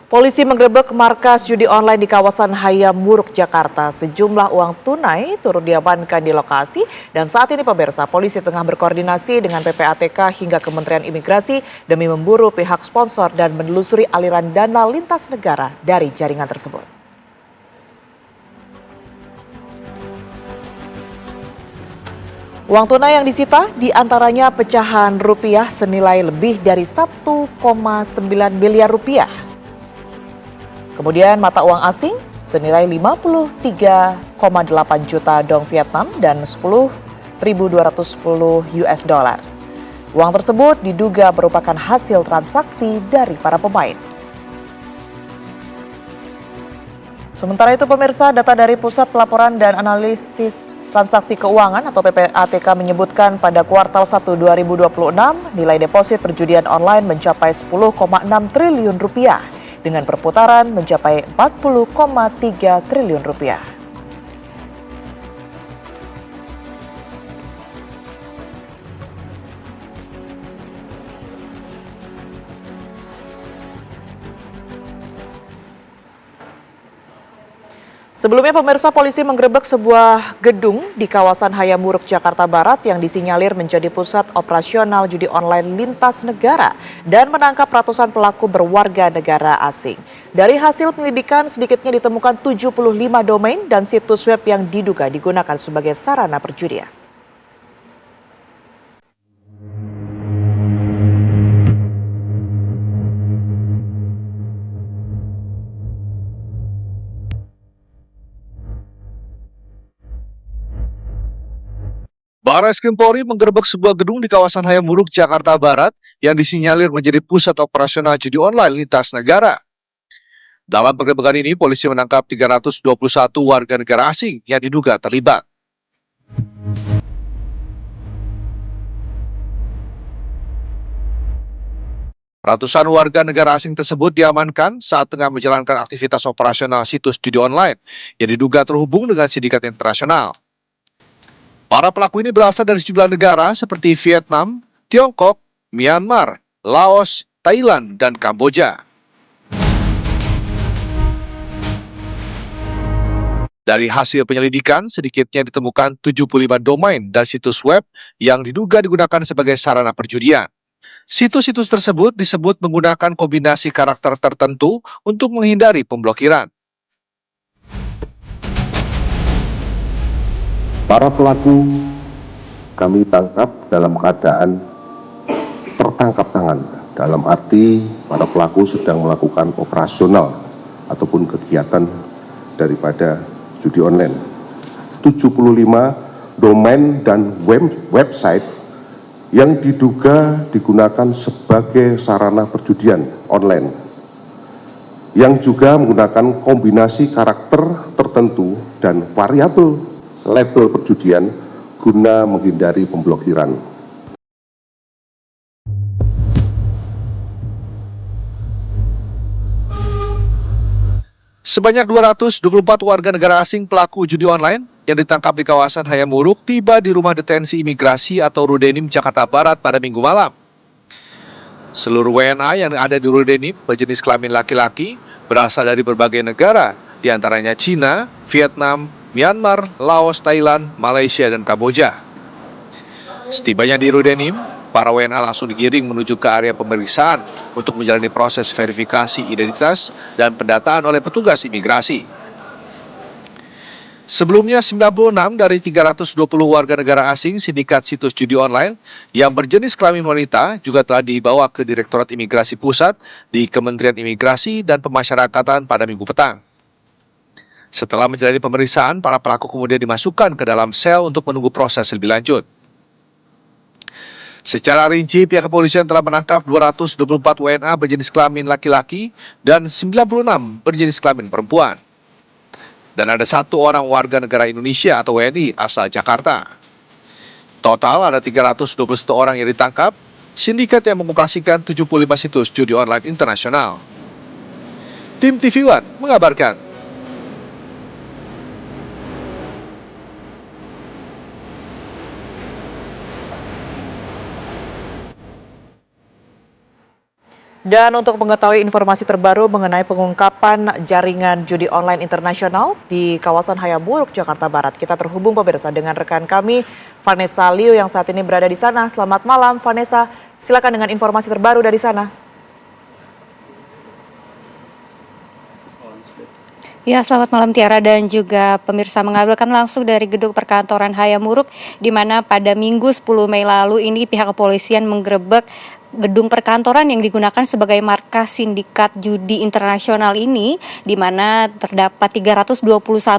Polisi menggerebek markas judi online di kawasan Hayam Muruk, Jakarta. Sejumlah uang tunai turut diamankan di lokasi dan saat ini pemirsa, polisi tengah berkoordinasi dengan PPATK hingga Kementerian Imigrasi demi memburu pihak sponsor dan menelusuri aliran dana lintas negara dari jaringan tersebut. Uang tunai yang disita diantaranya pecahan rupiah senilai lebih dari 1,9 miliar rupiah. Kemudian mata uang asing senilai 53,8 juta dong Vietnam dan 10.210 US dollar. Uang tersebut diduga merupakan hasil transaksi dari para pemain. Sementara itu pemirsa, data dari Pusat Pelaporan dan Analisis Transaksi Keuangan atau PPATK menyebutkan pada kuartal 1 2026 nilai deposit perjudian online mencapai 10,6 triliun rupiah. Dengan perputaran mencapai 40,3 triliun rupiah. Sebelumnya pemirsa, polisi menggerebek sebuah gedung di kawasan Hayam Muruk, Jakarta Barat yang disinyalir menjadi pusat operasional judi online lintas negara dan menangkap ratusan pelaku berwarga negara asing. Dari hasil penyelidikan sedikitnya ditemukan 75 domain dan situs web yang diduga digunakan sebagai sarana perjudian. Barreskrim Polri menggerebek sebuah gedung di kawasan Hayam Muruk, Jakarta Barat yang disinyalir menjadi pusat operasional judi online lintas negara. Dalam penggerebekan ini, polisi menangkap 321 warga negara asing yang diduga terlibat. Ratusan warga negara asing tersebut diamankan saat tengah menjalankan aktivitas operasional situs judi online yang diduga terhubung dengan sindikat internasional. Para pelaku ini berasal dari sejumlah negara seperti Vietnam, Tiongkok, Myanmar, Laos, Thailand, dan Kamboja. Dari hasil penyelidikan, sedikitnya ditemukan 75 domain dan situs web yang diduga digunakan sebagai sarana perjudian. Situs-situs tersebut disebut menggunakan kombinasi karakter tertentu untuk menghindari pemblokiran. Para pelaku kami tangkap dalam keadaan tertangkap tangan, dalam arti para pelaku sedang melakukan operasional ataupun kegiatan daripada judi online. 75 domain dan website yang diduga digunakan sebagai sarana perjudian online, yang juga menggunakan kombinasi karakter tertentu dan variabel label perjudian guna menghindari pemblokiran. Sebanyak 224 warga negara asing pelaku judi online yang ditangkap di kawasan Hayam Muruk tiba di Rumah Detensi Imigrasi atau Rudenim, Jakarta Barat pada Minggu malam. Seluruh WNA yang ada di Rudenim berjenis kelamin laki-laki berasal dari berbagai negara, diantaranya Cina, Vietnam, Myanmar, Laos, Thailand, Malaysia, dan Kamboja. Setibanya di Rudenim, para WNA langsung digiring menuju ke area pemeriksaan untuk menjalani proses verifikasi identitas dan pendataan oleh petugas imigrasi. Sebelumnya, 96 dari 320 warga negara asing sindikat situs judi online yang berjenis kelamin wanita juga telah dibawa ke Direktorat Imigrasi Pusat di Kementerian Imigrasi dan Pemasyarakatan pada Minggu petang. Setelah menjalani pemeriksaan, para pelaku kemudian dimasukkan ke dalam sel untuk menunggu proses lebih lanjut. Secara rinci, pihak kepolisian telah menangkap 224 WNA berjenis kelamin laki-laki dan 96 berjenis kelamin perempuan. Dan ada 1 orang warga negara Indonesia atau WNI asal Jakarta. Total ada 321 orang yang ditangkap, sindikat yang mengoperasikan 75 situs judi online internasional. Tim TV One mengabarkan. Dan untuk mengetahui informasi terbaru mengenai pengungkapan jaringan judi online internasional di kawasan Hayamuruk, Jakarta Barat, kita terhubung pemirsa dengan rekan kami, Vanessa Liu yang saat ini berada di sana. Selamat malam, Vanessa. Silakan dengan informasi terbaru dari sana. Ya, selamat malam Tiara dan juga pemirsa, mengabarkan langsung dari gedung perkantoran Hayamuruk, di mana pada Minggu 10 Mei lalu ini pihak kepolisian menggerebek gedung perkantoran yang digunakan sebagai markas sindikat judi internasional ini, di mana terdapat 321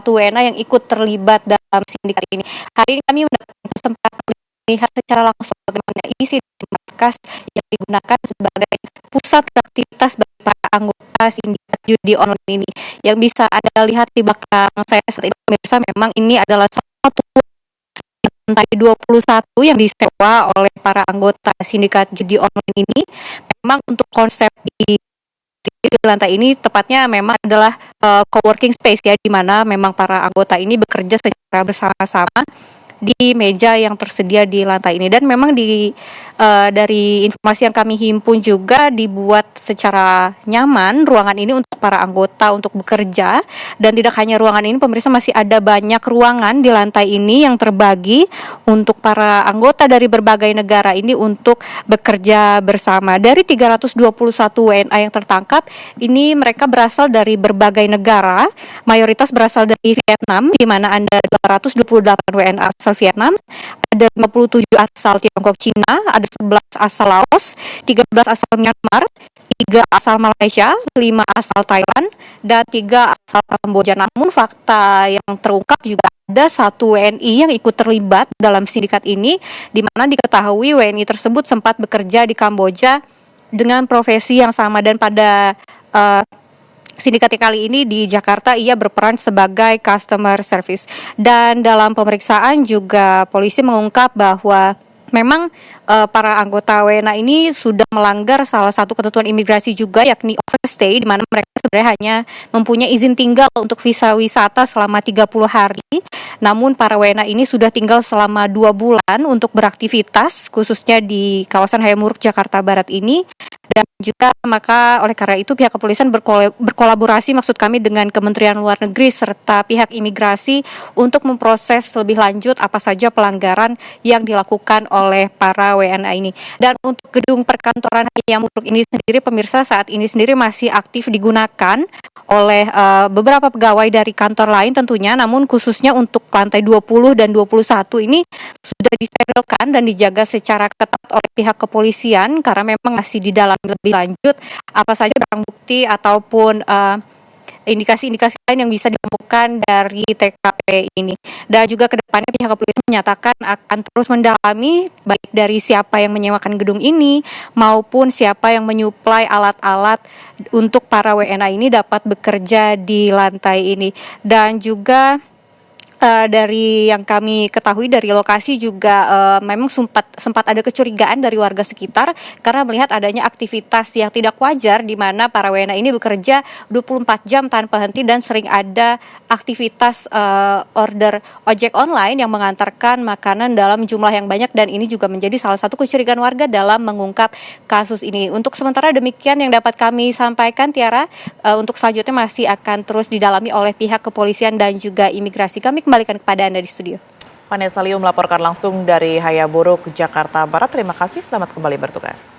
WNA yang ikut terlibat dalam sindikat ini. Hari ini kami mendapatkan kesempatan melihat secara langsung bagaimana isi markas yang digunakan sebagai pusat aktivitas bagi para anggota sindikat judi online ini. Yang bisa Anda lihat di belakang saya saat ini pemirsa, memang ini adalah satu lantai 21 yang disewa oleh para anggota sindikat judi online ini. Memang untuk konsep di lantai ini tepatnya memang adalah coworking space ya, di mana memang para anggota ini bekerja secara bersama-sama di meja yang tersedia di lantai ini. Dan memang dari informasi yang kami himpun juga dibuat secara nyaman ruangan ini untuk para anggota untuk bekerja. Dan tidak hanya ruangan ini pemirsa, masih ada banyak ruangan di lantai ini yang terbagi untuk para anggota dari berbagai negara ini untuk bekerja bersama. Dari 321 WNA yang tertangkap ini, mereka berasal dari berbagai negara, mayoritas berasal dari Vietnam, di mana ada 228 WNA asal Vietnam, ada 57 asal Tiongkok Cina, ada 11 asal Laos, 13 asal Myanmar, 3 asal Malaysia, 5 asal Thailand, dan 3 asal Kamboja. Namun fakta yang terungkap juga ada 1 WNI yang ikut terlibat dalam sindikat ini, di mana diketahui WNI tersebut sempat bekerja di Kamboja dengan profesi yang sama, dan pada sindikat kali ini di Jakarta ia berperan sebagai customer service. Dan dalam pemeriksaan juga polisi mengungkap bahwa memang para anggota WNA ini sudah melanggar salah satu ketentuan imigrasi juga, yakni overstay, di mana mereka sebenarnya hanya mempunyai izin tinggal untuk visa wisata selama 30 hari. Namun para WNA ini sudah tinggal selama 2 bulan untuk beraktivitas, khususnya di kawasan Hayamuruk, Jakarta Barat ini. Dan juga maka oleh karena itu pihak kepolisian berkolaborasi maksud kami dengan Kementerian Luar Negeri serta pihak imigrasi untuk memproses lebih lanjut apa saja pelanggaran yang dilakukan oleh para WNA ini. Dan untuk gedung perkantoran Hayamuruk ini sendiri pemirsa, saat ini sendiri masih aktif digunakan oleh beberapa pegawai dari kantor lain tentunya, namun khususnya untuk lantai 20 dan 21 ini sudah disterilkan dan dijaga secara ketat oleh pihak kepolisian karena memang masih di dalam lebih lanjut apa saja barang bukti ataupun indikasi-indikasi lain yang bisa ditemukan dari TKP ini. Dan juga ke depannya pihak kepolisian menyatakan akan terus mendalami baik dari siapa yang menyewakan gedung ini maupun siapa yang menyuplai alat-alat untuk para WNA ini dapat bekerja di lantai ini. Dan juga dari yang kami ketahui dari lokasi juga memang sempat ada kecurigaan dari warga sekitar karena melihat adanya aktivitas yang tidak wajar di mana para WNA ini bekerja 24 jam tanpa henti dan sering ada aktivitas order ojek online yang mengantarkan makanan dalam jumlah yang banyak, dan ini juga menjadi salah satu kecurigaan warga dalam mengungkap kasus ini. Untuk sementara demikian yang dapat kami sampaikan, Tiara. Untuk selanjutnya masih akan terus didalami oleh pihak kepolisian dan juga imigrasi. Kami kembalikan kepada Anda di studio. Vanessa Liu melaporkan langsung dari Hayamuruk, Jakarta Barat. Terima kasih, selamat kembali bertugas.